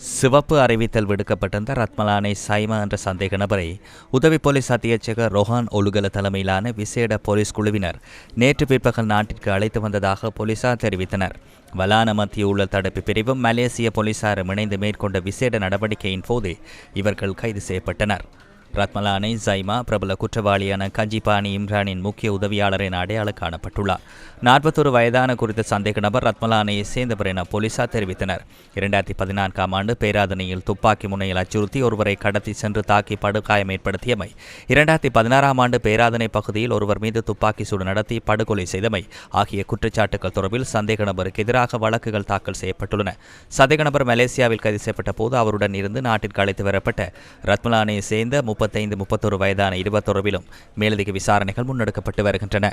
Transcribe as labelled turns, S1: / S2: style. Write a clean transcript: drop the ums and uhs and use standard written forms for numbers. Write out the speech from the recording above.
S1: சிவப்பு அறிவித்தல் விடுக்கப்பட்டிருந்த ரத்மலானை சைமா என்ற சந்தேக நபரை உதவி போலீஸ் அத்தியட்சகர் ரொஹான் ஒலுகல தலைமையிலான விசேட போலீஸ் குழுவினர் நேற்று பிற்பகல் நாட்டிற்கு அழைத்து வந்ததாக போலீசார் தெரிவித்தனர். வலான மத்திய ஊழல் தடுப்பு பிரிவும் மலேசிய போலீசாரும் இணைந்து மேற்கொண்ட விசேட நடவடிக்கையின் போது இவர்கள் கைது செய்யப்பட்டனர். ரத்மலானை சைமா பிரபல குற்றவாளியான கஞ்சிபாணி இம்ரானின் முக்கிய உதவியாளர் என அடையாளம் காணப்பட்டுள்ளார். 41 வயதான குறித்த சந்தேக நபர் ரத்மலானையை சேர்ந்தவர் என போலீசார் தெரிவித்தனர். 2014ஆம் ஆண்டு பேராதனையில் துப்பாக்கி முனையில் அச்சுறுத்தி ஒருவரை கடத்தி சென்று தாக்கி படுகாயம் ஏற்படுத்தியமை, 2016ஆம் ஆண்டு பேராதனை பகுதியில் ஒருவர் மீது துப்பாக்கி சூடு நடத்தி படுகொலை செய்தமை ஆகிய குற்றச்சாட்டுகள் தொடர்பில் சந்தேக நபருக்கு எதிராக வழக்குகள் தாக்கல் செய்யப்பட்டுள்ளன. சந்தேக நபர் மலேசியாவில் கைது செய்யப்பட்ட போது அவருடன் இருந்து நாட்டிற்கு அழைத்து வரப்பட்ட ரத்மலானையை சேர்ந்த 35-31 வயதான 21 மேலதிக விசாரணைகள் முன்னெடுக்கப்பட்டு வருகின்றன.